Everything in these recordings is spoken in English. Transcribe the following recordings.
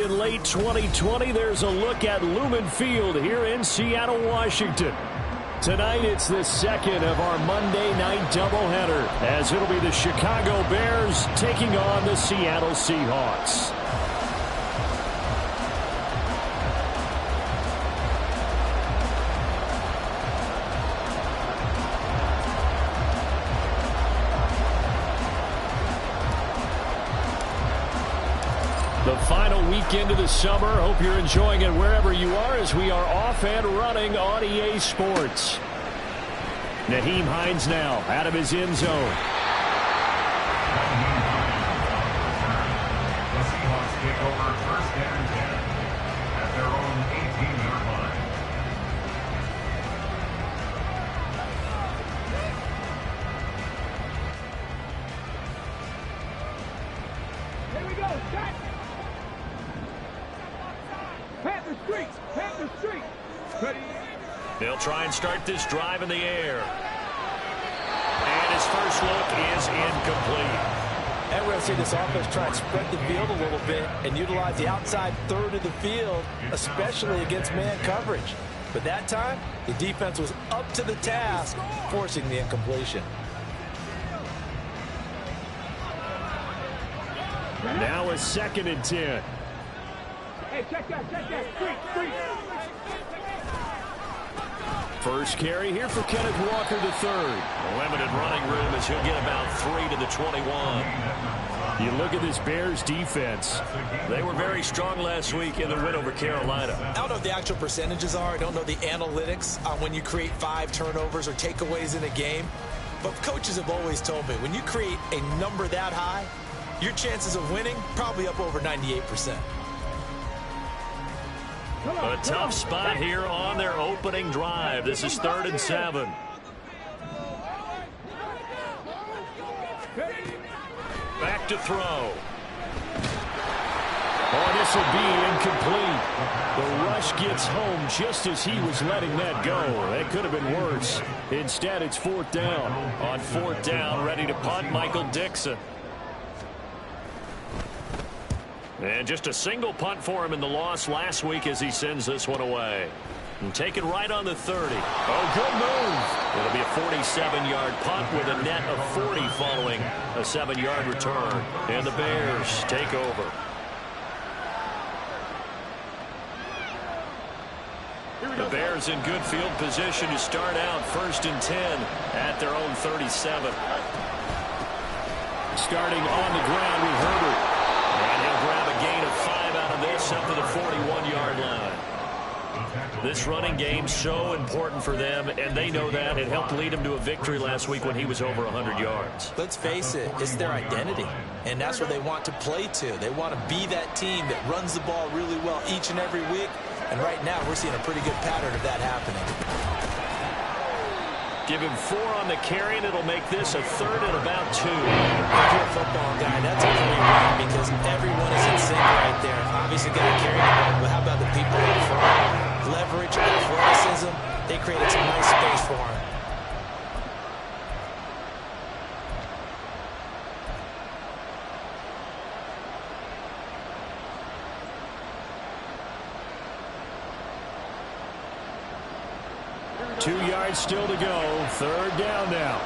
In late 2020, there's a look at Lumen Field here in Seattle, Washington. Tonight, it's the second of our Monday night doubleheader, as it'll be the Chicago Bears taking on the Seattle Seahawks. The final weekend of the summer. Hope you're enjoying it wherever you are as we are off and running on EA Sports. Nyheim Hines now out of his end zone. The Seahawks take over first and 10 at their own 18-yard line. Here we go, Jack. Panther Street! Panther Street! Ready? They'll try and start this drive in the air. And his first look is incomplete. And we're going to see this offense try and spread the field a little bit and utilize the outside third of the field, especially against man coverage. But that time, the defense was up to the task, forcing the incompletion. Now a 2nd and 10. Hey, check that, street. First carry here for Kenneth Walker III. Limited running room as he'll get about 3 to the 21. You look at this Bears defense. They were very strong last week in the win over Carolina. I don't know what the actual percentages are. I don't know the analytics on when you create 5 turnovers or takeaways in a game. But coaches have always told me, when you create a number that high, your chances of winning probably up over 98%. A tough spot here on their opening drive. This is 3rd and 7. Back to throw. Oh, this will be incomplete. The rush gets home just as he was letting that go. That could have been worse. Instead, it's 4th down. On 4th down, ready to punt, Michael Dickson. And just a single punt for him in the loss last week as he sends this one away. And taken right on the 30. Oh, good move. It'll be a 47-yard punt with a net of 40 following a 7-yard return. And the Bears take over. The Bears in good field position to start out 1st and 10 at their own 37. Starting on the ground with Herbert. And he'll grab a gain of 5 out of this up to the 41-yard line. This running game so important for them, and they know that. It helped lead them to a victory last week when he was over 100 yards. Let's face it, it's their identity, and that's what they want to play to. They want to be that team that runs the ball really well each and every week, and right now we're seeing a pretty good pattern of that happening. Give him 4 on the carry, and it'll make this a 3rd and about 2. If you're a football guy, that's a great run because everyone is in sync right there. Obviously got to carry the ball, but how about the people in front? Leverage, athleticism, they created some nice space for him. Two yards still to go. 3rd down now.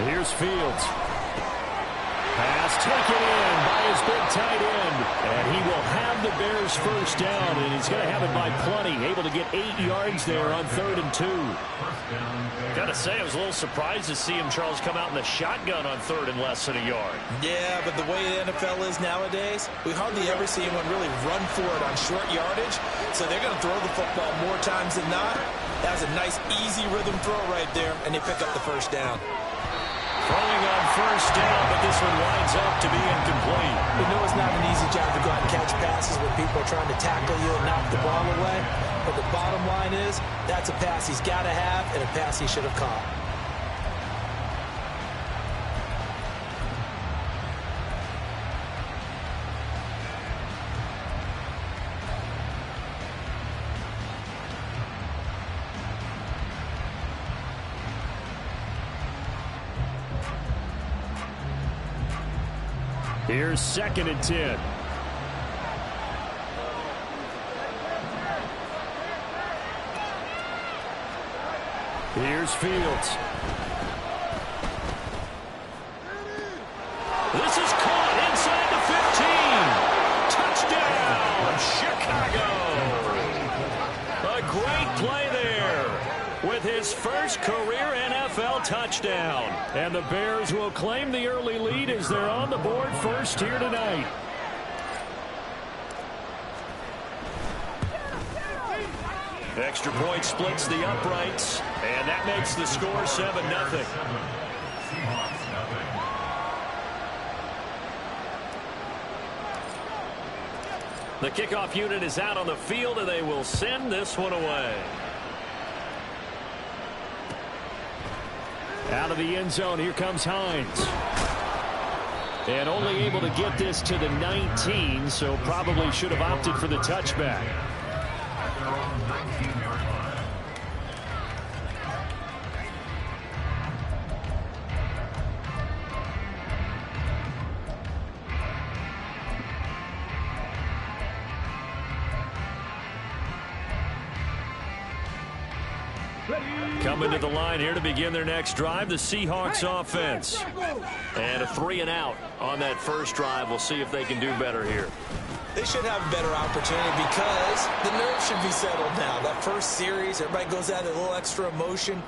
Here's Fields. Pass taken in by his big tight end. And he will have the Bears first down, and he's going to have it by plenty. Able to get 8 yards there on 3rd and 2. Got to say, I was a little surprised to see him, Charles, come out in the shotgun on 3rd and less than a yard. Yeah, but the way the NFL is nowadays, we hardly ever see anyone really run for it on short yardage. So they're going to throw the football more times than not. That was a nice, easy rhythm throw right there, and they pick up the first down. Throwing on 1st down, but this one winds up to be incomplete. We know it's not an easy job to go out and catch passes when people are trying to tackle you and knock the ball away. But the bottom line is, that's a pass he's got to have and a pass he should have caught. Here's 2nd and 10. Here's Fields. This is caught inside the 15. Touchdown, Chicago. A great play there with his first career NFL touchdown. And the Bears will claim the early lead as they're on the board first here tonight. Extra point splits the uprights, and that makes the score 7-0. The kickoff unit is out on the field, and they will send this one away. Out of the end zone, here comes Hines. And only able to get this to the 19, so probably should have opted for the touchback. At their own 19-yard line. Coming to the line here to begin their next drive, the Seahawks offense. And a 3-and-out on that first drive. We'll see if they can do better here. They should have a better opportunity because the nerves should be settled now. That first series, everybody goes out with a little extra emotion.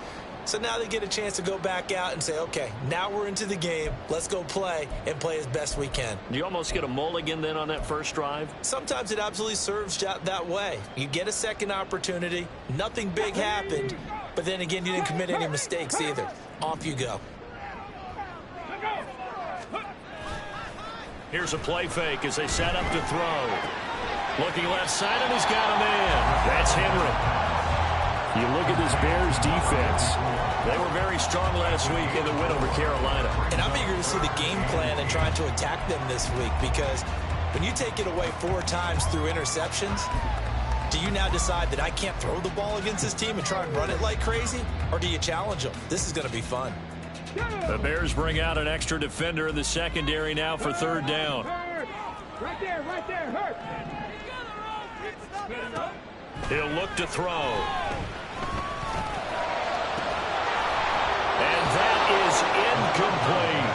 So now they get a chance to go back out and say, okay, now we're into the game. Let's go play and play as best we can. You almost get a mulligan then on that first drive? Sometimes it absolutely serves that way. You get a second opportunity. Nothing big happened. But then again, you didn't commit any mistakes either. Off you go. Here's a play fake as they set up to throw. Looking left side, and he's got a man. That's Henry. You look at this Bears defense. They were very strong last week in the win over Carolina. And I'm eager to see the game plan and trying to attack them this week because when you take it away 4 times through interceptions, do you now decide that I can't throw the ball against this team and try and run it like crazy? Or do you challenge them? This is going to be fun. The Bears bring out an extra defender in the secondary now for 3rd down. Right there, hurt. He'll look to throw. And that is incomplete.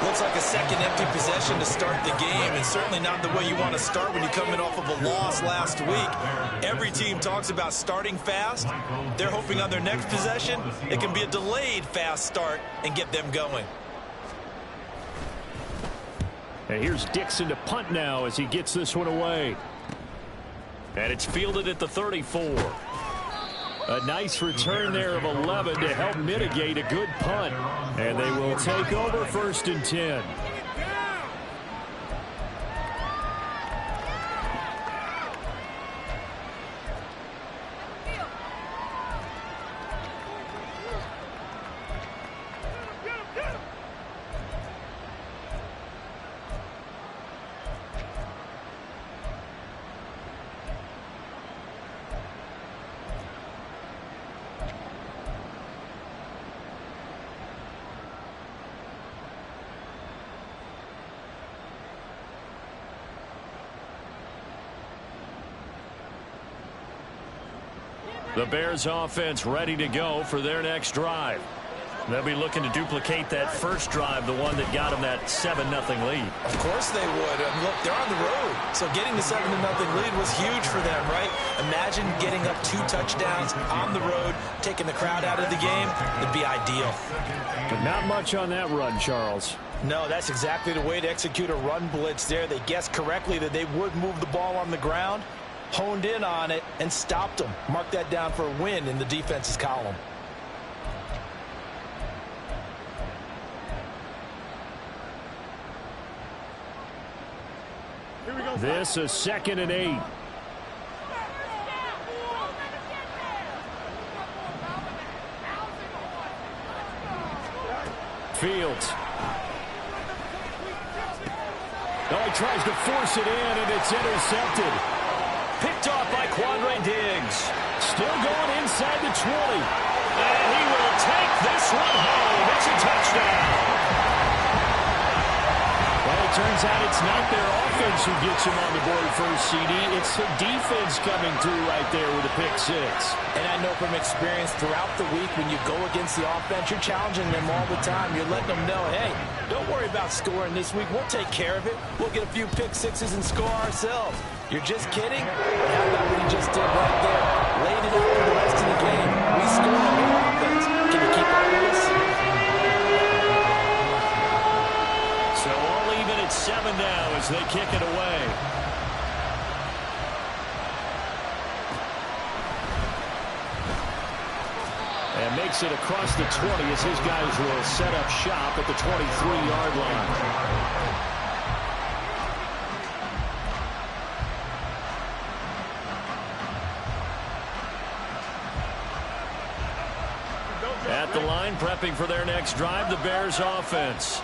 Looks like a second empty possession to start the game, and certainly not the way you want to start when you're coming off of a loss last week. Every team talks about starting fast. They're hoping on their next possession it can be a delayed fast start and get them going. And here's Dixon to punt now as he gets this one away. And it's fielded at the 34. A nice return there of 11 to help mitigate a good punt. And they will take over 1st and 10. The Bears offense ready to go for their next drive. They'll be looking to duplicate that first drive, the one that got them that 7-0 lead. Of course they would. Look, they're on the road. So getting the 7-0 lead was huge for them, right? Imagine getting up 2 touchdowns on the road, taking the crowd out of the game. It'd be ideal. But not much on that run, Charles. No, that's exactly the way to execute a run blitz there. They guessed correctly that they would move the ball on the ground, honed in on it, and stopped them. Mark that down for a win in the defense's column. This is 2nd and 8. Fields. Oh, he tries to force it in, and it's intercepted. Picked off by Quandre Diggs. Still going inside the 20. And he will take this one home. It's a touchdown. Well, he turns out it's not their offense who gets him on the board first, CD. It's the defense coming through right there with a pick six. And I know from experience throughout the week when you go against the offense, you're challenging them all the time. You're letting them know, hey, don't worry about scoring this week. We'll take care of it. We'll get a few pick sixes and score ourselves. You're just kidding? But how about what he just did right there? Laid it out for the rest of the game. We scored on the offense. Can you keep up with us? So all even at 7 now as they kick it away. And makes it across the 20 as his guys will set up shop at the 23-yard line. At the line, prepping for their next drive, the Bears offense.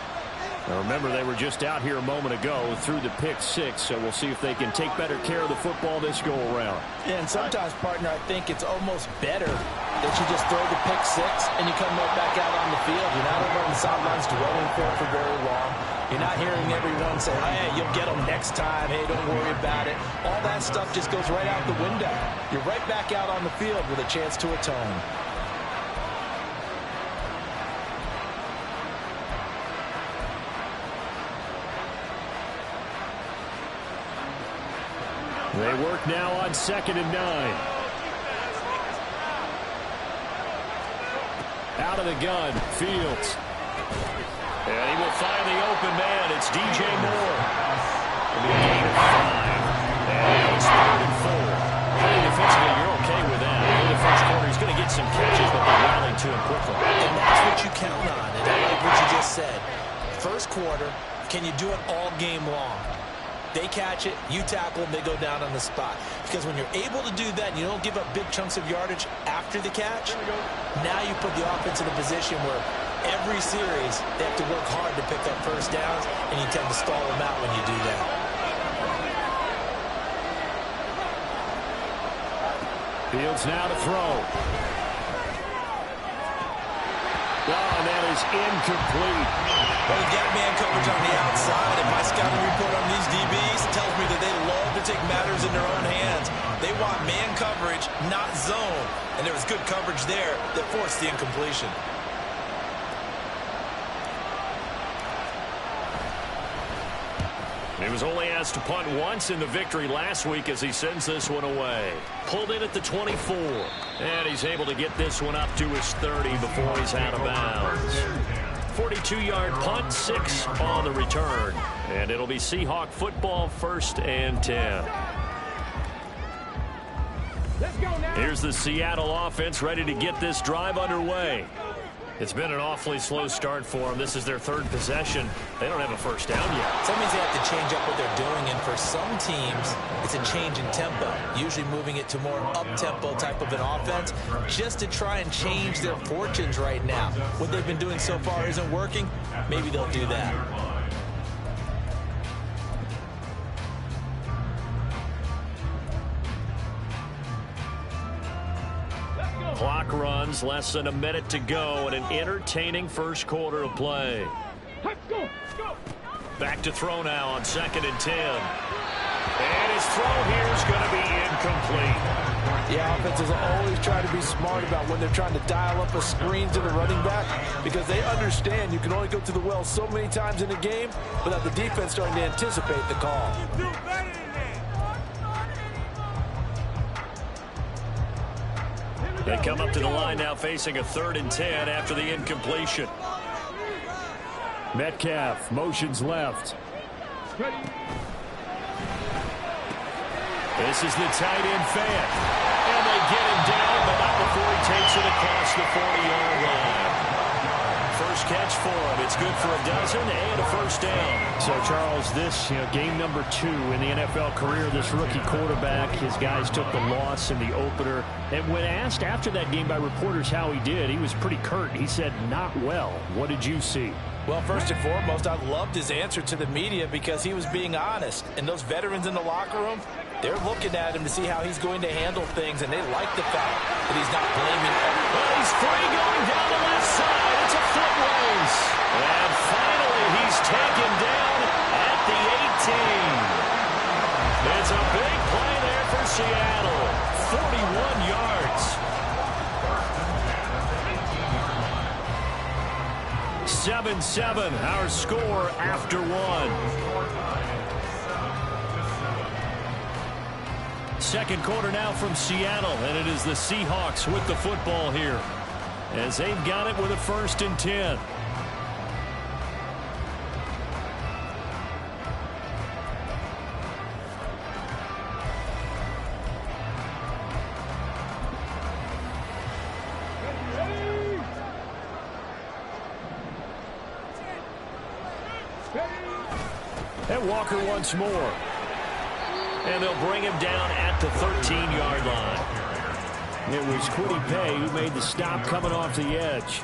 Now remember, they were just out here a moment ago through the pick six, so we'll see if they can take better care of the football this go-around. Yeah, and sometimes, partner, I think it's almost better that you just throw the pick six and you come right back out on the field. You're not over on the sidelines dwelling for very long. You're not hearing everyone say, hey, you'll get them next time. Hey, don't worry about it. All that stuff just goes right out the window. You're right back out on the field with a chance to atone. They work now on 2nd and 9. Out of the gun, Fields. And he will find the open man. It's DJ Moore. It'll be a gain of 5. And it's 3rd and 4. I think defensively you're okay with that. In the first quarter, he's going to get some catches, but they're rallying to him quickly. And that's what you count on. And I like what you just said. First quarter, can you do it all game long? They catch it, you tackle them, they go down on the spot. Because when you're able to do that and you don't give up big chunks of yardage after the catch, now you put the offense in a position where every series they have to work hard to pick up first downs, and you tend to stall them out when you do that. Fields now to throw. Oh, and that is incomplete. Well, you got man coverage on the outside, and my scouting report on these DBs tells me that they love to take matters in their own hands. They want man coverage, not zone. And there was good coverage there that forced the incompletion. He was only asked to punt once in the victory last week as he sends this one away. Pulled in at the 24. And he's able to get this one up to his 30 before he's out of bounds. 42-yard punt, 6 on the return. And it'll be Seahawk football, 1st and 10. Let's go now. Here's the Seattle offense ready to get this drive underway. It's been an awfully slow start for them. This is their 3rd possession. They don't have a first down yet. Some means they have to change up what they're doing, and for some teams, it's a change in tempo, usually moving it to more up-tempo type of an offense, just to try and change their fortunes right now. What they've been doing so far isn't working. Maybe they'll do that. Clock runs, less than a minute to go, and an entertaining first quarter of play. Let's go. Go. Back to throw now on 2nd and 10. And his throw here is going to be incomplete. Yeah, offenses always try to be smart about when they're trying to dial up a screen to the running back, because they understand you can only go to the well so many times in a game without the defense starting to anticipate the call. Do better than that. They come up to the line now facing a 3rd and 10 after the incompletion. Metcalf motions left. This is the tight end fan. And they get him down, but not before he takes it across the 40-yard line. First catch for him. It's good for a dozen and a first down. So, Charles, this game number 2 in the NFL career, this rookie quarterback, his guys took the loss in the opener. And when asked after that game by reporters how he did, he was pretty curt. He said, not well. What did you see? Well, first and foremost, I loved his answer to the media because he was being honest. And those veterans in the locker room, they're looking at him to see how he's going to handle things, and they like the fact that he's not blaming everyone. Well, he's free going down the left side. It's a foot race. And finally, he's taken down at It's a big play there for Seattle. 41 yards. 7-7, our score after one. Second quarter now from Seattle, and it is the Seahawks with the football here, as they've got it with a 1st and 10. And Walker once more. And they'll bring him down at the 13-yard line. It was Kwity Paye who made the stop coming off the edge.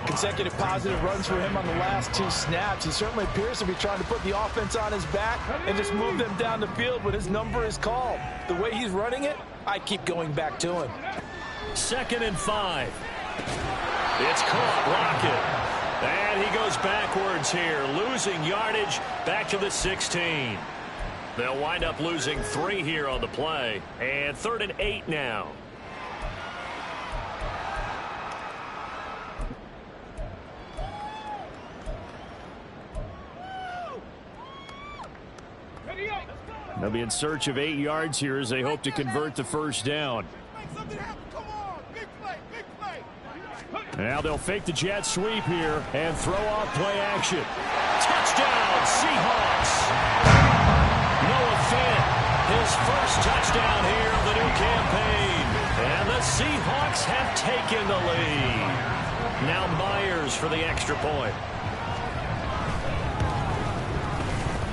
Consecutive positive runs for him on the last 2 snaps. He certainly appears to be trying to put the offense on his back and just move them down the field when his number is called. The way he's running it, I keep going back to him. 2nd and 5. It's caught. Lockett. And he goes backwards here, losing yardage back to the 16. They'll wind up losing 3 here on the play. And 3rd and 8 now. They'll be in search of 8 yards here as they hope to convert the 1st down. Now they'll fake the jet sweep here and throw off play action. Touchdown, Seahawks. Noah Fant, his 1st touchdown here of the new campaign. And the Seahawks have taken the lead. Now Myers for the extra point.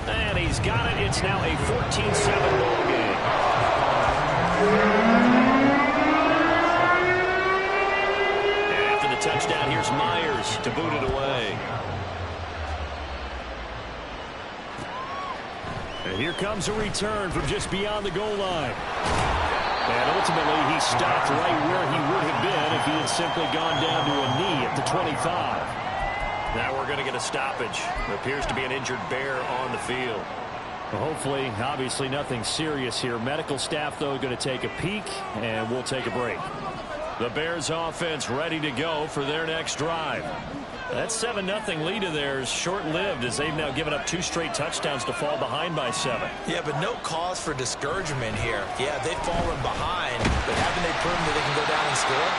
And he's got it. It's now a 14-7 ball game. Touchdown, here's Myers to boot it away. And here comes a return from just beyond the goal line. And ultimately, he stopped right where he would have been if he had simply gone down to a knee at the 25. Now we're going to get a stoppage. There appears to be an injured bear on the field. Well, hopefully, obviously nothing serious here. Medical staff, though, going to take a peek, and we'll take a break. The Bears offense ready to go for their next drive. That 7-0 lead of theirs short-lived as they've now given up 2 straight touchdowns to fall behind by 7. Yeah, but no cause for discouragement here. Yeah, they've fallen behind, but haven't they proven that they can go down and score?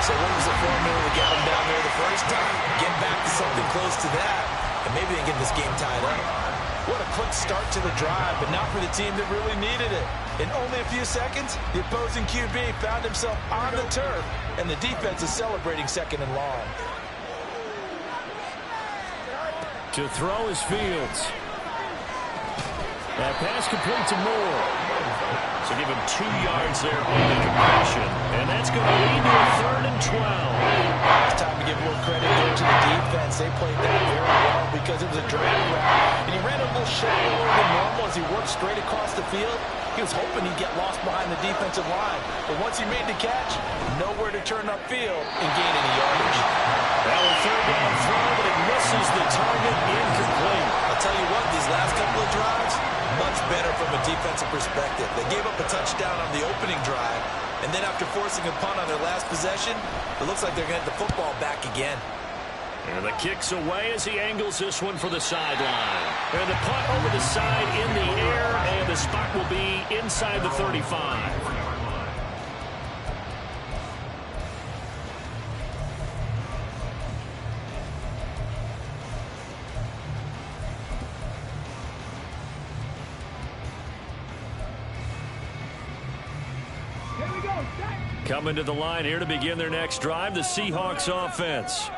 So what was the formula to get them down there the first time? Get back to something close to that, and maybe they get this game tied up. What a quick start to the drive, but not for the team that really needed it. In only a few seconds, the opposing QB found himself on the turf, and the defense is celebrating 2nd and long. To throw is Fields. That pass complete to Moore. So give him 2 yards there on the completion. And that's going to lead to a 3rd and 12. It's time to give a little credit here to the defense. They played that very well because it was a drag route. And he ran a little shallower than normal as he worked straight across the field. He was hoping he'd get lost behind the defensive line. But once he made the catch, nowhere to turn upfield and gain any yardage. That was 3rd down throw, but it misses the target, incomplete. I'll tell you what, these last couple of drives, much better from a defensive perspective. They gave up a touchdown on the opening drive, and then after forcing a punt on their last possession, it looks like they're going to get the football back again. And the kick's away as he angles this one for the sideline. And the punt over the side in the air, and the spot will be inside the 35. Coming to the line here to begin their next drive, the Seahawks offense.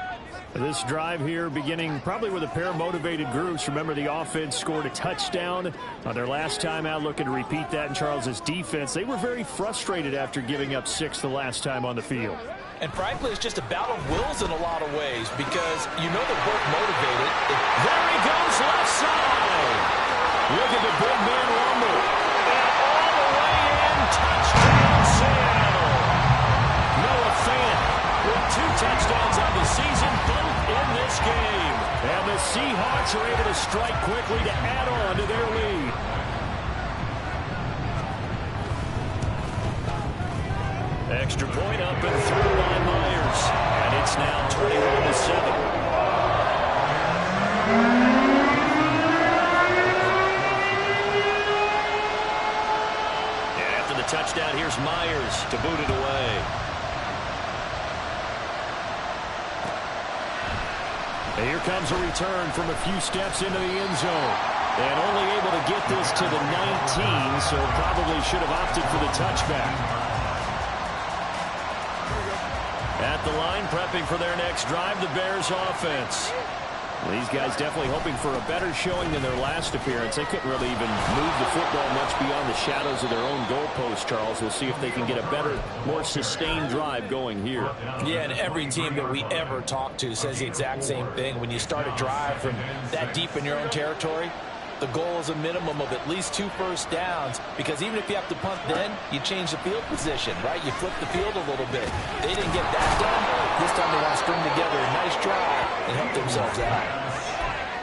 This drive here beginning probably with a pair of motivated groups. Remember, the offense scored a touchdown on their last time out, looking to repeat that in Charles's defense. They were very frustrated after giving up 6 the last time on the field. And frankly, it's just a battle of wills in a lot of ways because you know they're both motivated. There he goes, left side. Look at the big man rumble. And all the way in, touchdown Seattle. Noah Fant with 2 touchdowns on the season, both in this game. And the Seahawks are able to strike quickly to add on to their lead. extra point up and through by Myers. And it's now 21-7. Touchdown, here's Myers to boot it away. And here comes a return from a few steps into the end zone. And only able to get this to the 19, so probably should have opted for the touchback. At the line, prepping for their next drive, the Bears offense. These guys definitely hoping for a better showing than their last appearance. They couldn't really even move the football much beyond the shadows of their own goalpost, Charles. We'll see if they can get a better, more sustained drive going here. Yeah, and every team that we ever talk to says the exact same thing. When you start a drive from that deep in your own territory, the goal is a minimum of at least 2 first downs, because even if you have to punt then, you change the field position, right? You flip the field a little bit. They didn't get that done. This time they want to string together a nice drive and help themselves out.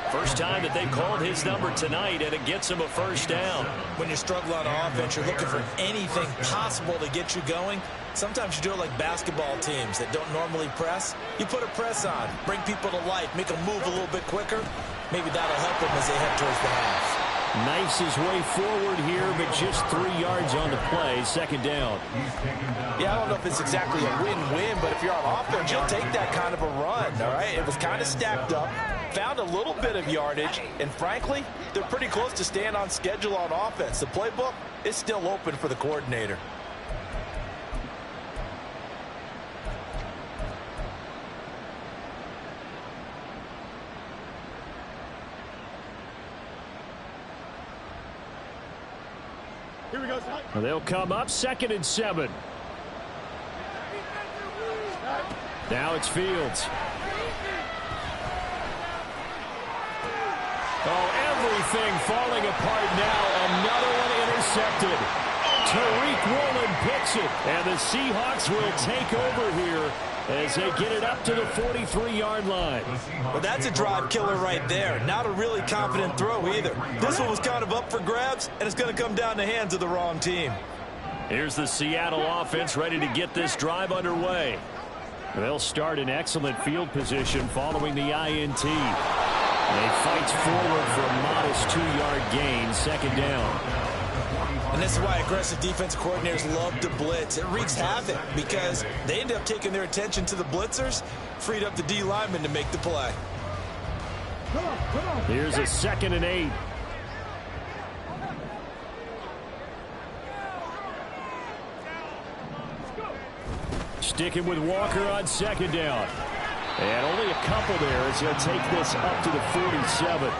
First time that they've called his number tonight, and it gets him a first down. When you struggle on offense, you're looking for anything possible to get you going. Sometimes you do it like basketball teams that don't normally press. You put a press on, bring people to life, make them move a little bit quicker. Maybe that'll help them as they head towards the half. Knifes his way forward here, but just 3 yards on the play. Second down. Yeah, I don't know if it's exactly a win-win, but if you're on offense, you'll take that kind of a run, all right? It was kind of stacked up, found a little bit of yardage, and frankly, they're pretty close to staying on schedule on offense. The playbook is still open for the coordinator. Here we go, son. They'll come up 2nd and 7. Now it's Fields. Oh, everything falling apart now. Another one intercepted. Tariq Woolen picks it, and the Seahawks will take over here as they get it up to the 43-yard line. Well, that's a drive killer right there. Not a really confident throw either. This one was kind of up for grabs, and it's going to come down in the hands of the wrong team. Here's the Seattle offense ready to get this drive underway. They'll start in excellent field position following the INT. They fight forward for a modest 2-yard gain, 2nd down. And this is why aggressive defensive coordinators love to blitz. It wreaks havoc because they end up taking their attention to the blitzers, freed up the D lineman to make the play. Here's a 2nd and 8. Sticking with Walker on 2nd down. And only a couple there as he'll take this up to the 47.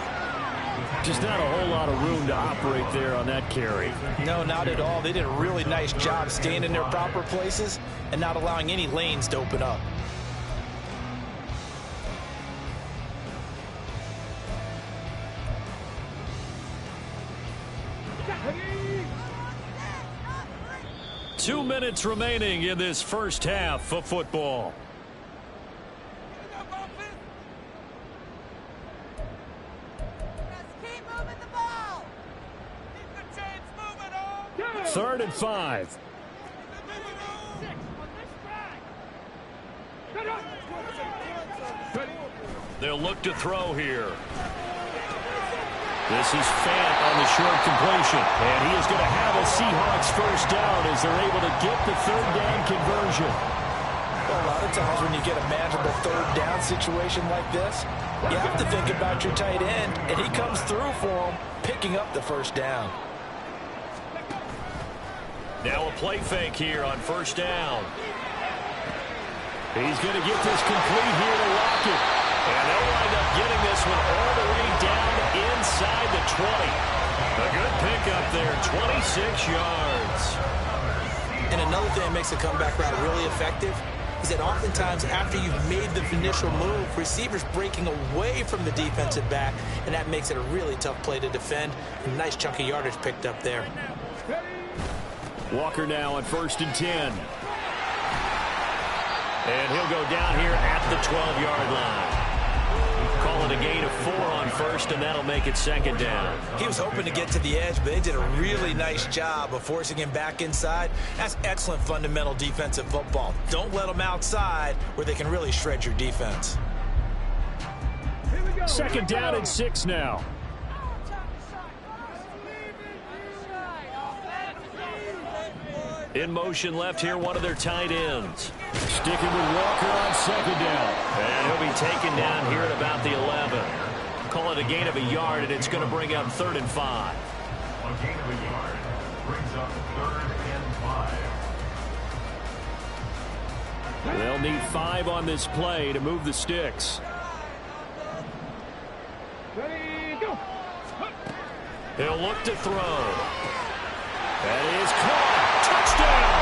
Just not a whole lot of room to operate there on that carry. No, not at all. They did a really nice job staying in their proper places and not allowing any lanes to open up. Two minutes remaining in this first half of football. Third and 5. They'll look to throw here. This is Fant on the short completion. And he is going to have a Seahawks first down as they're able to get the 3rd down conversion. Well, a lot of times when you get a manageable 3rd down situation like this, you have to think about your tight end, and he comes through for him, picking up the first down. Now a play fake here on 1st down. He's going to get this complete here to Lockett. And they'll wind up getting this one all the way down inside the 20. A good pickup there, 26 yards. And another thing that makes the comeback route really effective is that oftentimes after you've made the initial move, receivers breaking away from the defensive back, and that makes it a really tough play to defend. A nice chunk of yardage picked up there. Walker now on 1st and 10. And he'll go down here at the 12-yard line. Call it a gain of 4 on first, and that'll make it second down. He was hoping to get to the edge, but they did a really nice job of forcing him back inside. That's excellent fundamental defensive football. Don't let them outside where they can really shred your defense. Second down and 6 now. In motion left here, one of their tight ends. Sticking with Walker on second down. And he'll be taken down here at about the 11. Call it a gain of a yard, and it's going to bring up 3rd and 5. A gain of a yard brings up 3rd and 5. They'll need 5 on this play to move the sticks. Ready, go. He'll look to throw. That is caught. Touchdown!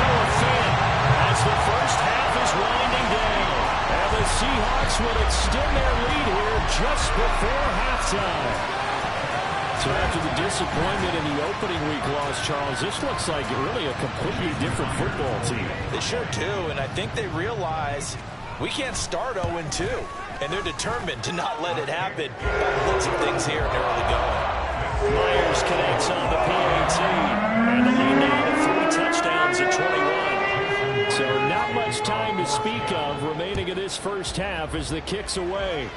Noah Fant as the first half is winding down. And the Seahawks will extend their lead here just before halftime. So after the disappointment in the opening week loss, Charles, this looks like really a completely different football team. They sure do, and I think they realize we can't start 0-2, and they're determined to not let it happen by the looks of things here in the early going. Myers connects on the PAT, and the lead now to 3 touchdowns at 21. So not much time to speak of remaining in this first half as the kick's away.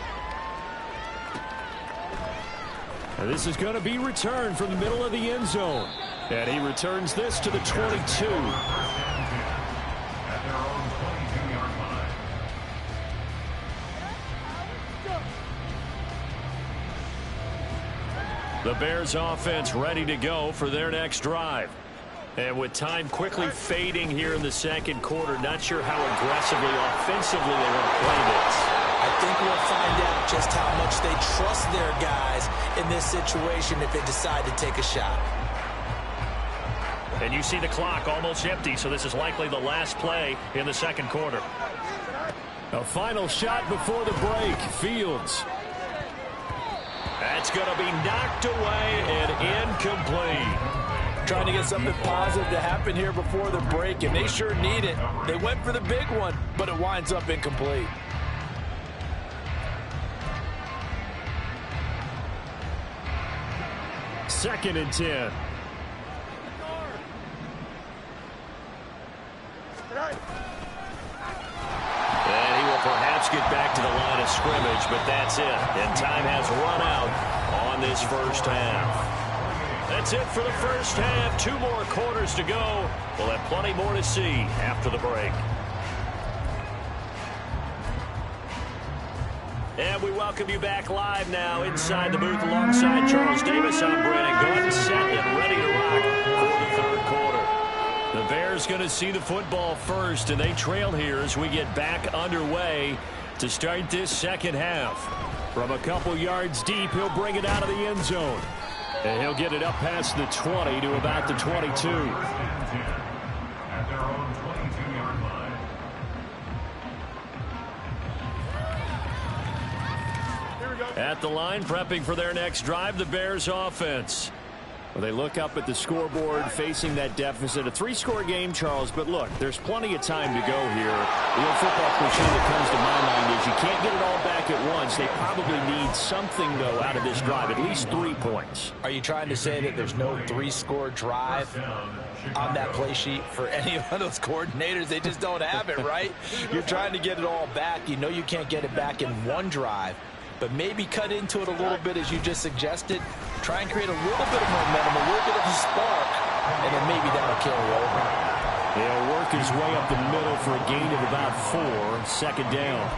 And this is going to be returned from the middle of the end zone. And he returns this to the 22. At their own 22-yard line. The Bears offense ready to go for their next drive. And with time quickly fading here in the second quarter, not sure how aggressively, offensively they want to play this. I think we'll find out just how much they trust their guys in this situation if they decide to take a shot. And you see the clock almost empty, so this is likely the last play in the second quarter. A final shot before the break. Fields. That's going to be knocked away and incomplete. Trying to get something positive to happen here before the break, and they sure need it. They went for the big one, but it winds up incomplete. Second and 10. And he will perhaps get back to the line of scrimmage, but that's it. And time has run out on this first half. That's it for the first half. 2 more quarters to go. We'll have plenty more to see after the break. And we welcome you back live now inside the booth alongside Charles Davis. I'm Brandon Gaudin, set and ready to rock for the third quarter. The Bears going to see the football first, and they trail here as we get back underway to start this second half. From a couple yards deep, he'll bring it out of the end zone. And he'll get it up past the 20 to about the 22. At their own 22-yard line. At the line, prepping for their next drive, the Bears offense. Well, they look up at the scoreboard, facing that deficit. A 3-score game, Charles, but look, there's plenty of time to go here. The old football cliche that comes to my mind is you can't get it all back at once. They probably need something, though, out of this drive, at least 3 points. Are you trying to say that there's no 3-score drive on that play sheet for any of those coordinators? They just don't have it, right? You're trying to get it all back. You know you can't get it back in one drive, but maybe cut into it a little bit as you just suggested. Try and create a little bit of momentum, a little bit of a spark, and then maybe that'll carry over. He'll work his way up the middle for a gain of about 4, second down.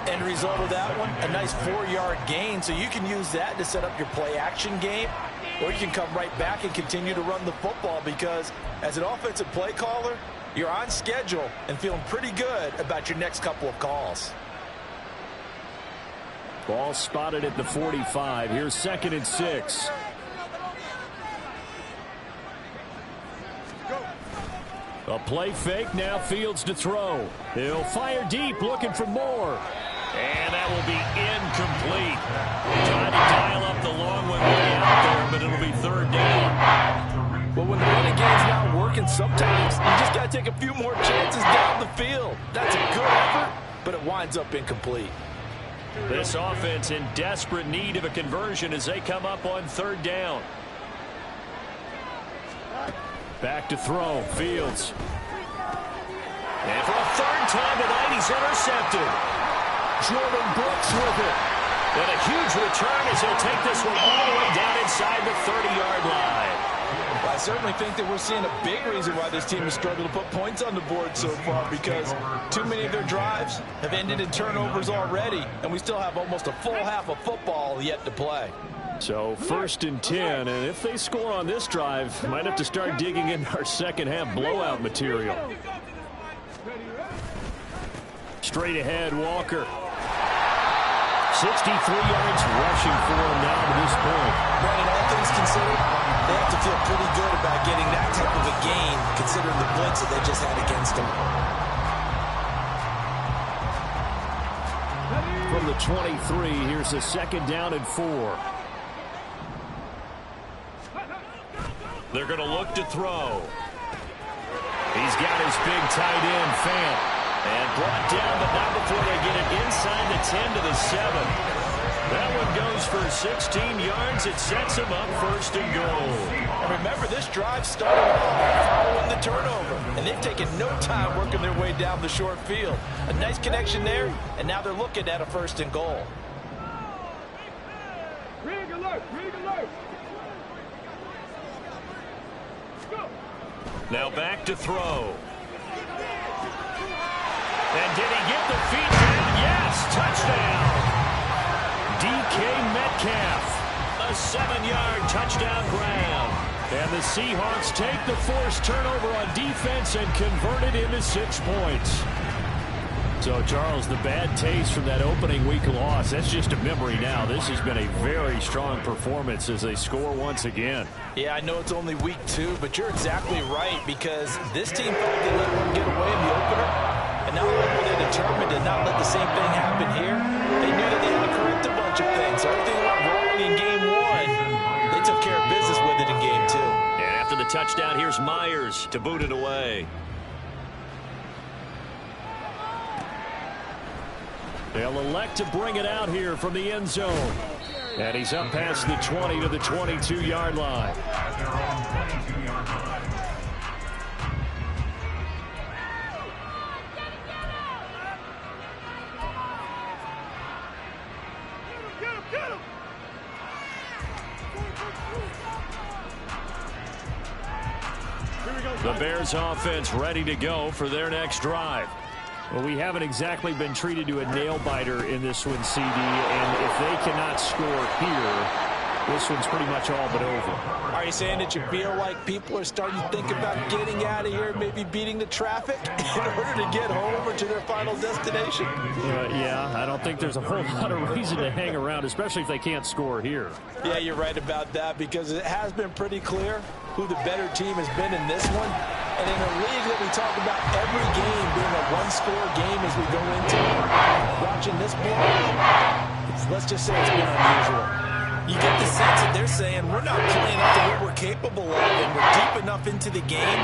End result of that one, a nice 4-yard gain, so you can use that to set up your play-action game, or you can come right back and continue to run the football because as an offensive play caller, you're on schedule and feeling pretty good about your next couple of calls. Ball spotted at the 45. Here's second and 6. A play fake, now Fields to throw. He'll fire deep, looking for more. And that will be incomplete. Trying to dial up the long one way out there, but it'll be third down. Well, when the running game's not working, sometimes you just got to take a few more chances down the field. That's a good effort, but it winds up incomplete. This offense in desperate need of a conversion as they come up on third down. Back to throw. Fields. And for a third time tonight, he's intercepted. Jordan Brooks with it. And a huge return as he'll take this one all the way down inside the 30-yard line. Well, I certainly think that we're seeing a big reason why this team has struggled to put points on the board so far, because too many of their drives have ended in turnovers already, and we still have almost a full half of football yet to play. So 1st and 10, and if they score on this drive, might have to start digging in our second half blowout material. Straight ahead, Walker. 63 yards rushing for him now to this point. Brandon, all things considered, they have to feel pretty good about getting that type of a gain, considering the blitz that they just had against them. From the 23, here's a 2nd down and 4. They're going to look to throw. He's got his big tight end, Fant. And brought down, but not before they get it inside the 10 to the 7. That one goes for 16 yards. It sets him up 1st and goal. And remember, this drive started off following the turnover, and they've taken no time working their way down the short field. A nice connection there, and now they're looking at a 1st and goal. Rig alert! Rig alert! Go! Now back to throw. And did he get the feet down? Yes, touchdown. DK Metcalf, a 7-yard touchdown grab. And the Seahawks take the forced turnover on defense and convert it into 6 points. So, Charles, the bad taste from that opening week loss, that's just a memory now. This has been a very strong performance as they score once again. Yeah, I know it's only week 2, but you're exactly right, because this team felt they let one get away in the opener. And not only were they determined to not let the same thing happen here, they knew that they had to correct a bunch of things. Everything went wrong in game 1. They took care of business with it in game 2. And after the touchdown, here's Myers to boot it away. They'll elect to bring it out here from the end zone. And he's up past the 20 to the 22-yard line. At their own 22-yard line. The Bears offense ready to go for their next drive. Well, we haven't exactly been treated to a nail-biter in this one, CD, and if they cannot score here, this one's pretty much all but over. Are you saying that you feel like people are starting to think about getting out of here, maybe beating the traffic in order to get home or to their final destination? Yeah, I don't think there's a whole lot of reason to hang around, especially if they can't score here. Yeah, you're right about that, because it has been pretty clear who the better team has been in this one. And in a league that we talk about every game being a one-score game as we go into watching this blowout, let's just say it's been unusual. You get the sense that they're saying we're not playing up to what we're capable of, and we're deep enough into the game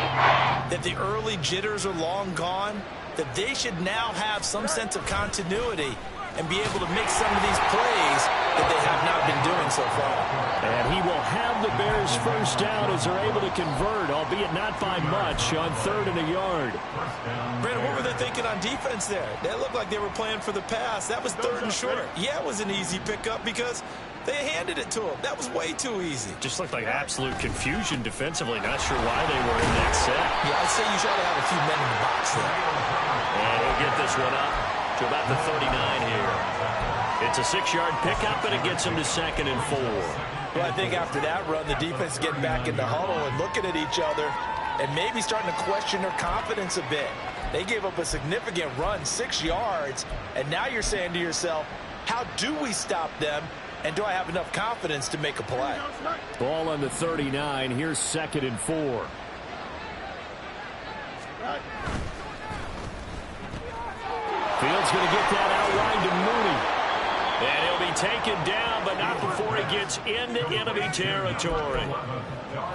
that the early jitters are long gone, that they should now have some sense of continuity and be able to make some of these plays that they have not been doing so far. And he will have the Bears first down as they're able to convert, albeit not by much, on 3rd and a yard. Brandon, what were they thinking on defense there? They looked like they were playing for the pass. That was 3rd and short. Yeah, it was an easy pickup because they handed it to him. That was way too easy. Just looked like absolute confusion defensively. Not sure why they were in that set. Yeah, I'd say you should have a few men in the box there. And he'll get this one up to about the 39 here. It's a 6-yard pickup, and it gets him to 2nd and 4. Well, I think after that run, the defense getting back in the huddle and looking at each other and maybe starting to question their confidence a bit. They gave up a significant run, 6 yards, and now you're saying to yourself, how do we stop them, and do I have enough confidence to make a play? Ball on the 39. Here's 2nd and 4. Fields going to get that out wide to Mooney. And he'll be taken down, but not before he gets into enemy territory.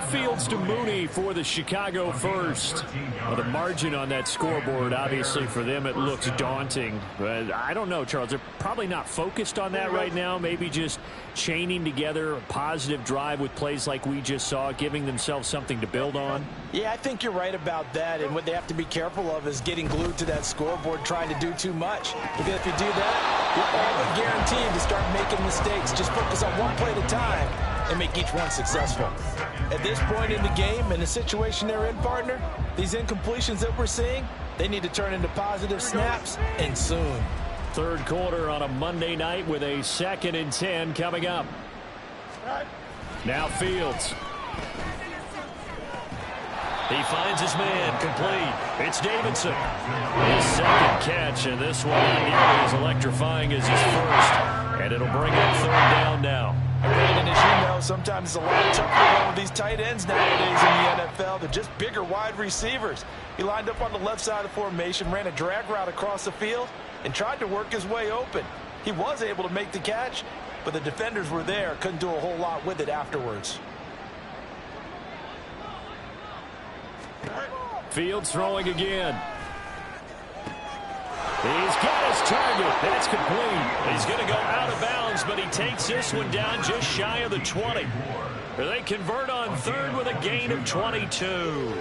Fields to Mooney for the Chicago first. Well, the margin on that scoreboard, obviously for them it looks daunting. But I don't know, Charles. They're probably not focused on that right now. Maybe just chaining together a positive drive with plays like we just saw, giving themselves something to build on. Yeah, I think you're right about that. And what they have to be careful of is getting glued to that scoreboard trying to do too much. Because if you do that, you're all but guaranteed to start making mistakes. Just focus on one play at a time and make each one successful. At this point in the game, in the situation they're in, partner, these incompletions that we're seeing, they need to turn into positive snaps, and soon. Third quarter on a Monday night with a 2nd and 10 coming up. Now Fields. He finds his man, complete. It's Davidson. His second catch, and this one not nearly as electrifying as his first. And it'll bring up 3rd down now. And as you know, sometimes it's a lot tougher to run with these tight ends nowadays in the NFL. They're just bigger wide receivers. He lined up on the left side of the formation, ran a drag route across the field, and tried to work his way open. He was able to make the catch, but the defenders were there, couldn't do a whole lot with it afterwards. Fields throwing again. He's got his target. That's complete. He's going to go out of bounds, but he takes this one down just shy of the 20. They convert on 3rd with a gain of 22.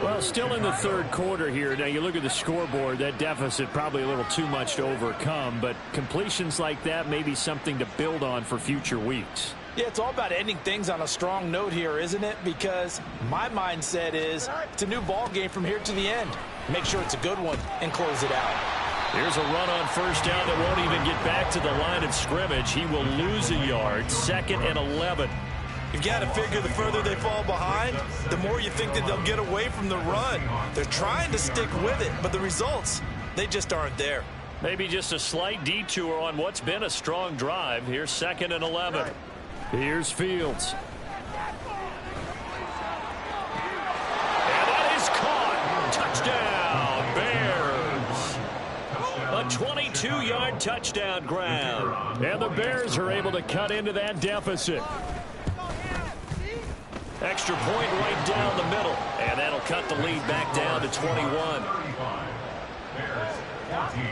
Well, still in the 3rd quarter here. Now, you look at the scoreboard, that deficit probably a little too much to overcome, but completions like that may be something to build on for future weeks. Yeah, it's all about ending things on a strong note here, isn't it? Because my mindset is it's a new ball game from here to the end. Make sure it's a good one and close it out. Here's a run on 1st down that won't even get back to the line of scrimmage. He will lose a yard. 2nd and 11. You've got to figure the further they fall behind, the more you think that they'll get away from the run. They're trying to stick with it, but the results, they just aren't there. Maybe just a slight detour on what's been a strong drive. Here's 2nd and 11. Here's Fields. And that is caught. Touchdown, Bears. A 22-yard touchdown grab. And the Bears are able to cut into that deficit. Extra point right down the middle. And that'll cut the lead back down to 21. Bears 14.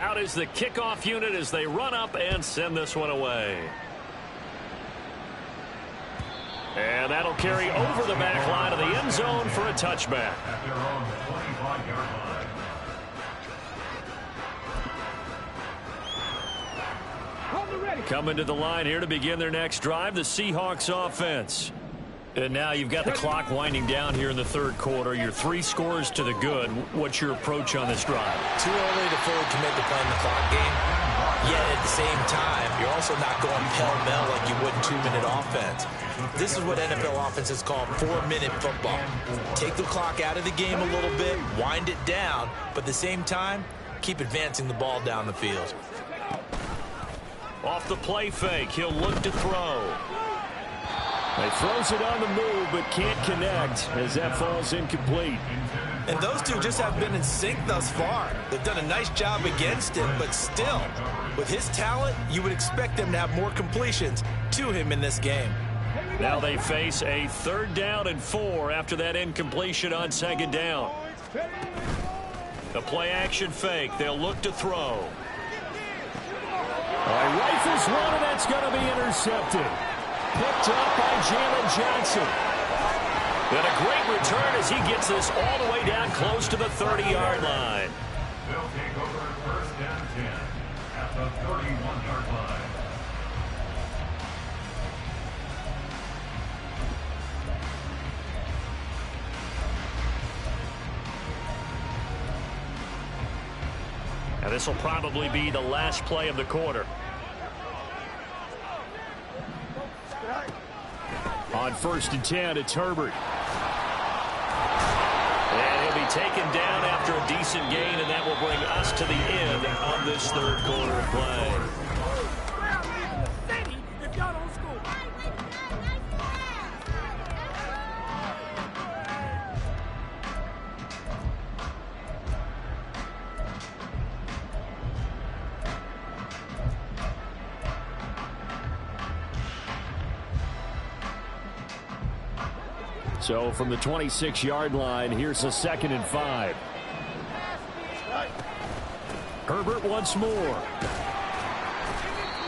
Out is the kickoff unit as they run up and send this one away. And that'll carry over the back line of the end zone for a touchback. At their own 25-yard line. Coming to the line here to begin their next drive, the Seahawks offense. And now you've got the clock winding down here in the 3rd quarter. You're 3 scores to the good. What's your approach on this drive? Too early to fully commit to playing the clock game. Yet at the same time, you're also not going pell-mell like you would in 2-minute offense. This is what NFL offenses call 4-minute football. Take the clock out of the game a little bit, wind it down, but at the same time, keep advancing the ball down the field. Off the play fake, he'll look to throw. He throws it on the move, but can't connect as that falls incomplete. And those two just have been in sync thus far. They've done a nice job against him, but still, with his talent, you would expect them to have more completions to him in this game. Now they face a 3rd down and 4 after that incompletion on 2nd down. The play action fake. They'll look to throw. Rifles one, and that's going to be intercepted. Picked up by Jalen Johnson. And a great return as he gets this all the way down close to the 30-yard line. They'll take over 1st and 10 at the 31-yard line. Now this will probably be the last play of the quarter. On 1st and 10, it's Herbert. And he'll be taken down after a decent gain, and that will bring us to the end of this 3rd quarter of play. So from the 26-yard line, here's a 2nd and 5. Herbert once more.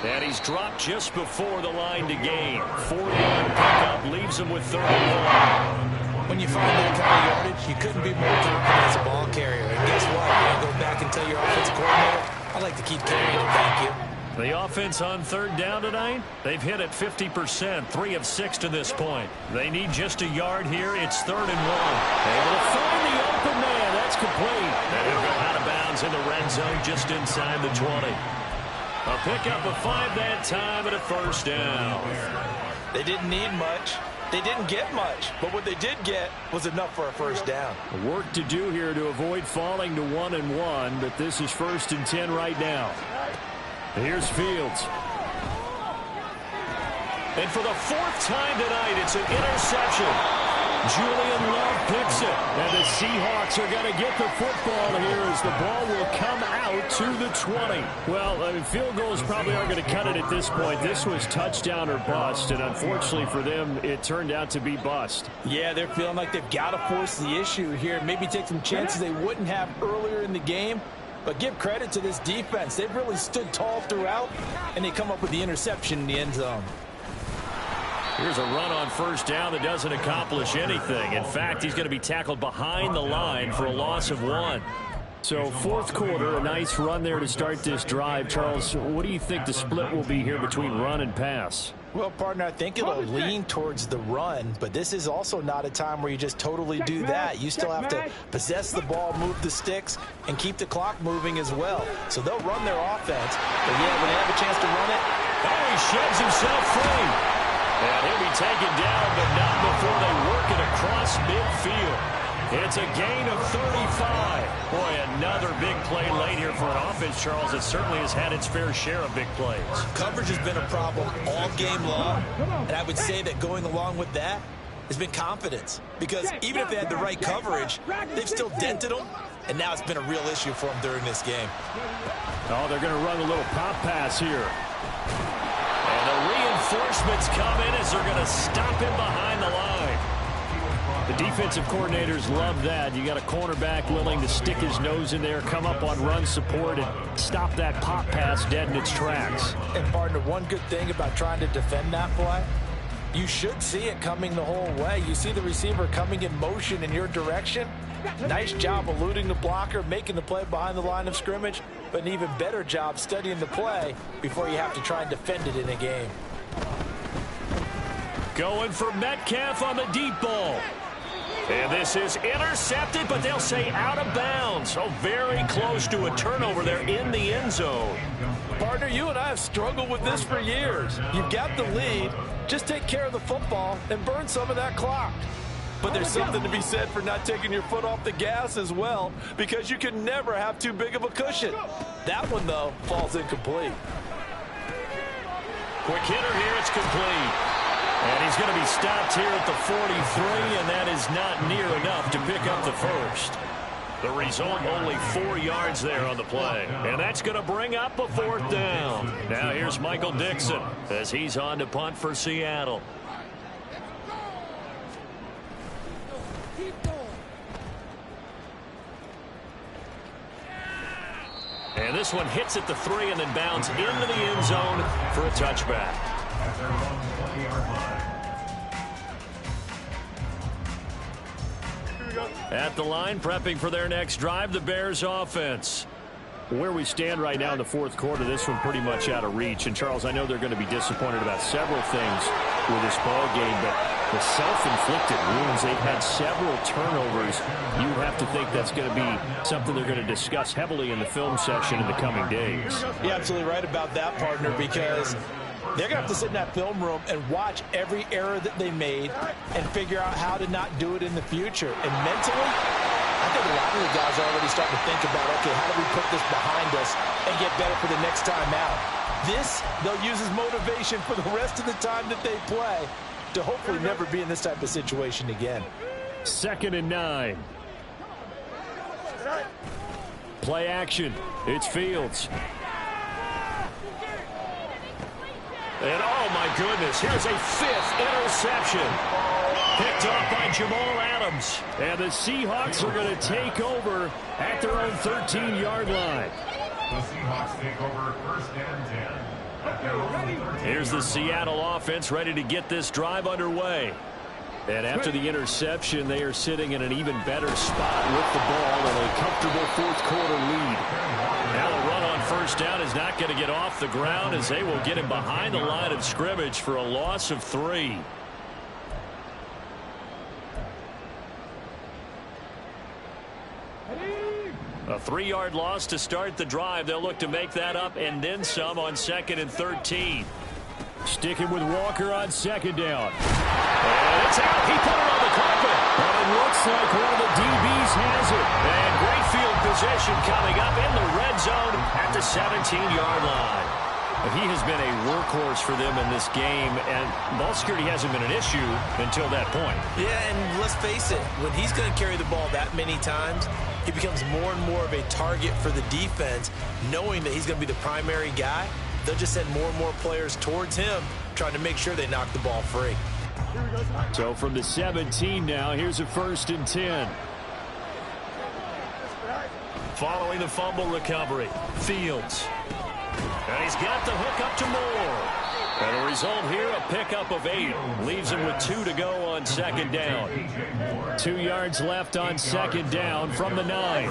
And he's dropped just before the line to gain. 4-yard pickup leaves him with 3rd and 1. When you find that kind of yardage, you couldn't be more confident as a ball carrier. And guess what? You're going to go back and tell your offensive coordinator, I'd like to keep carrying it, thank you. The offense on 3rd down tonight, they've hit at 50%, 3 of 6 to this point. They need just a yard here. It's 3rd and 1. Able to find the open man. That's complete. And he'll go out of bounds in the red zone just inside the 20. A pickup of 5 that time and a 1st down. They didn't need much. They didn't get much. But what they did get was enough for a 1st down. Work to do here to avoid falling to 1 and 1, but this is 1st and 10 right now. Here's Fields. And for the 4th time tonight, it's an interception. Julian Love picks it. And the Seahawks are going to get the football here as the ball will come out to the 20. Well, I mean, field goals probably aren't going to cut it at this point. This was touchdown or bust, and unfortunately for them, it turned out to be bust. Yeah, they're feeling like they've got to force the issue here. Maybe take some chances they wouldn't have earlier in the game. But give credit to this defense. They've really stood tall throughout, and they come up with the interception in the end zone. Here's a run on 1st down that doesn't accomplish anything. In fact, he's going to be tackled behind the line for a loss of 1. So 4th quarter, a nice run there to start this drive. Charles, what do you think the split will be here between run and pass? Well, partner, I think it'll lean towards the run, but this is also not a time where you just totally do that. You still have to possess the ball, move the sticks, and keep the clock moving as well. So they'll run their offense, but yeah, when they have a chance to run it. Oh, he sheds himself free. And he'll be taken down, but not before they work it across midfield. It's a gain of 35. Boy, another big play late here for an offense, Charles, that certainly has had its fair share of big plays. Coverage has been a problem all game long, and I would say that going along with that has been confidence. Because even if they had the right coverage, they've still dented them, and now it's been a real issue for them during this game. Oh, they're going to run a little pop pass here. And the reinforcements come in as they're going to stop him behind the line. The defensive coordinators love that. You got a cornerback willing to stick his nose in there, come up on run support, and stop that pop pass dead in its tracks. And, partner, one good thing about trying to defend that play, you should see it coming the whole way. You see the receiver coming in motion in your direction. Nice job eluding the blocker, making the play behind the line of scrimmage, but an even better job studying the play before you have to try and defend it in a game. Going for Metcalf on the deep ball. And this is intercepted, but they'll say out of bounds. So very close to a turnover there in the end zone. Partner, you and I have struggled with this for years. You've got the lead. Just take care of the football and burn some of that clock. But there's something to be said for not taking your foot off the gas as well, because you can never have too big of a cushion. That one, though, falls incomplete. Quick hitter here, it's complete. And he's going to be stopped here at the 43, and that is not near enough to pick up the first. The result, only 4 yards there on the play. And that's going to bring up a 4th down. Now here's Michael Dixon as he's on to punt for Seattle. And this one hits at the 3 and then bounds into the end zone for a touchback. At the line, prepping for their next drive, the Bears offense. Where we stand right now in the 4th quarter, this one pretty much out of reach. And, Charles, I know they're going to be disappointed about several things with this ball game, but the self-inflicted wounds, they've had several turnovers. You have to think that's going to be something they're going to discuss heavily in the film session in the coming days. You're absolutely right about that, partner, because they're going to have to sit in that film room and watch every error that they made and figure out how to not do it in the future. And mentally, I think a lot of the guys are already starting to think about, okay, how do we put this behind us and get better for the next time out? This, they'll use as motivation for the rest of the time that they play to hopefully never be in this type of situation again. 2nd and 9. Play action. It's Fields. And, oh, my goodness, here's a 5th interception. Picked off by Jamal Adams. And the Seahawks are going to take over at their own 13-yard line. The Seahawks take over 1st and 10. At their own 13. Here's the Seattle offense ready to get this drive underway. And after the interception, they are sitting in an even better spot with the ball in a comfortable fourth-quarter lead. Now the run on 1st down is not going to get off the ground as they will get him behind the line of scrimmage for a loss of 3. A 3-yard loss to start the drive. They'll look to make that up and then some on 2nd and 13. Sticking with Walker on 2nd down. And it's out. He put it on the carpet. But it looks like one of the DBs has it. And great field position coming up in the red zone at the 17-yard line. He has been a workhorse for them in this game, and ball security hasn't been an issue until that point. Yeah, and let's face it, when he's going to carry the ball that many times, he becomes more and more of a target for the defense, knowing that he's going to be the primary guy. They'll just send more and more players towards him, trying to make sure they knock the ball free. So from the 17 now, here's a 1st and 10. Following the fumble recovery, Fields. And he's got the hook up to Moore. And the result here, a pickup of 8. Leaves him with 2 to go on 2nd down. 2 yards left on 2nd down from the 9.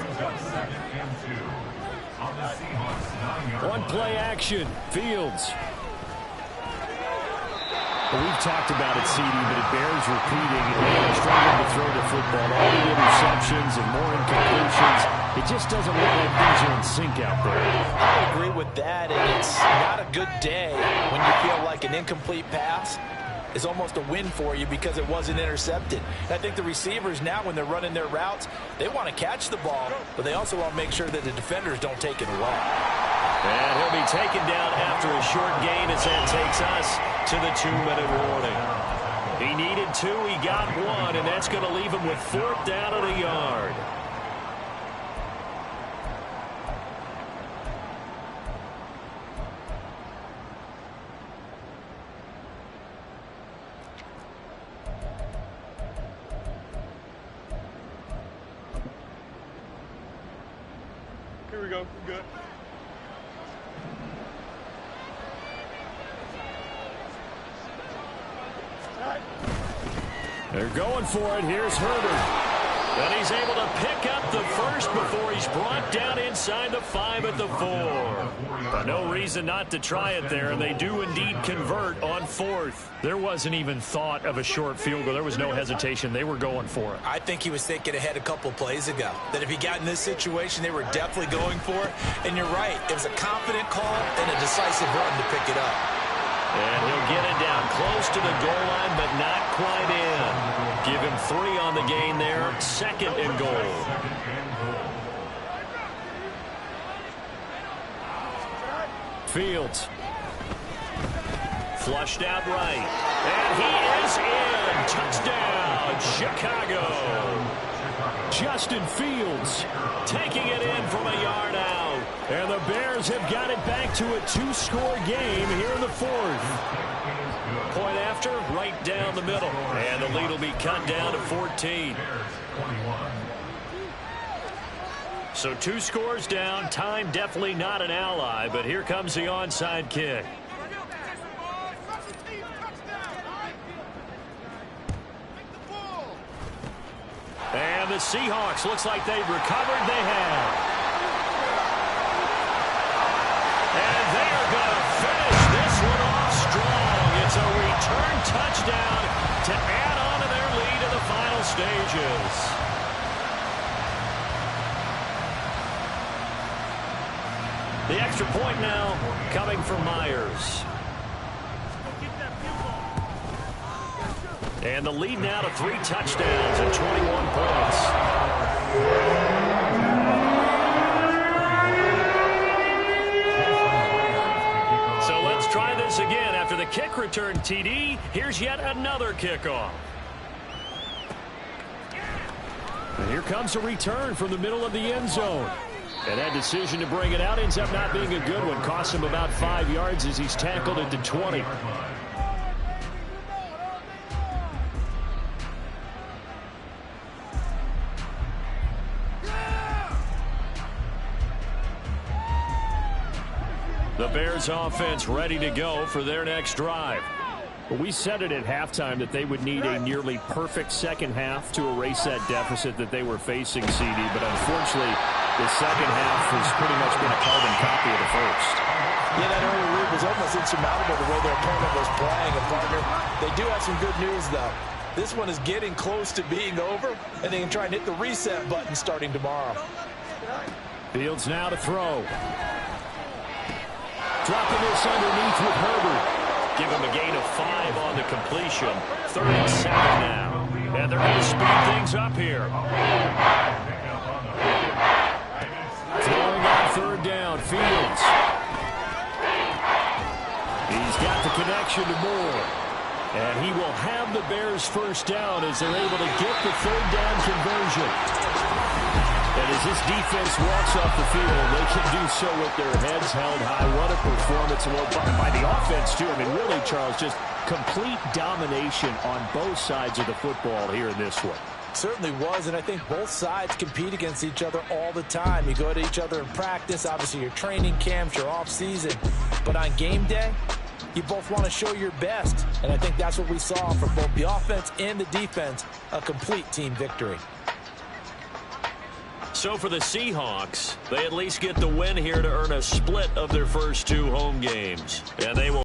One play action. Fields. Well, we've talked about it, CD, but it bears repeating. They're struggling to throw the football. All the interceptions and more incompletions. It just doesn't look like things are in sync out there. I agree with that, and it's not a good day when you feel like an incomplete pass is almost a win for you because it wasn't intercepted. And I think the receivers now, when they're running their routes, they want to catch the ball, but they also want to make sure that the defenders don't take it away. And he'll be taken down after a short gain as that takes us to the 2-minute warning. He needed 2, he got 1, and that's going to leave him with 4th down and a yard. Here we go. We're good. They're going for it. Here's Herbert. And he's able to pick up the first before he's brought down inside the 5 at the 4. But no reason not to try it there, and they do indeed convert on 4th. There wasn't even thought of a short field goal. There was no hesitation. They were going for it. I think he was thinking ahead a couple plays ago, that if he got in this situation, they were definitely going for it. And you're right. It was a confident call and a decisive run to pick it up. And he'll get it down close to the goal line, but not quite in. Give him 3 on the gain there. 2nd and goal. Fields. Flushed out right. And he is in. Touchdown, Chicago. Justin Fields taking it in from a yard out. And the Bears have got it back to a 2-score game here in the 4th. Point after, right down the middle. And the lead will be cut down to 14. So 2 scores down. Time definitely not an ally, but here comes the onside kick. And the Seahawks, looks like they've recovered. They have. And they're going to finish this one off strong. It's a return touchdown to add on to their lead in the final stages. The extra point now coming from Myers. And the lead now to 3 touchdowns and 21 points. So let's try this again. After the kick return, TD, here's yet another kickoff. And here comes a return from the middle of the end zone. And that decision to bring it out ends up not being a good one. Costs him about 5 yards as he's tackled at the 20. The Bears offense ready to go for their next drive. We said it at halftime that they would need a nearly perfect second half to erase that deficit that they were facing, CD. But unfortunately, the second half has pretty much been a carbon copy of the first. Yeah, that early lead was almost insurmountable the way their opponent was playing. And, partner, they do have some good news, though. This one is getting close to being over, and they can try and hit the reset button starting tomorrow. Fields now to throw. Dropping this underneath with Herbert. Give him a gain of 5 on the completion. 3rd and 7 now. And they're going to speed things up here. Throwing on 3rd down, Fields. He's got the connection to Moore. And he will have the Bears first down as they're able to get the 3rd down conversion. And as this defense walks off the field, they can do so with their heads held high. What a performance by the offense, too. I mean, really, Charles, just complete domination on both sides of the football here in this one. Certainly was, and I think both sides compete against each other all the time. You go to each other in practice, obviously your training camps, your off-season. But on game day, you both want to show your best. And I think that's what we saw from both the offense and the defense, a complete team victory. So for the Seahawks, they at least get the win here to earn a split of their first 2 home games. And they will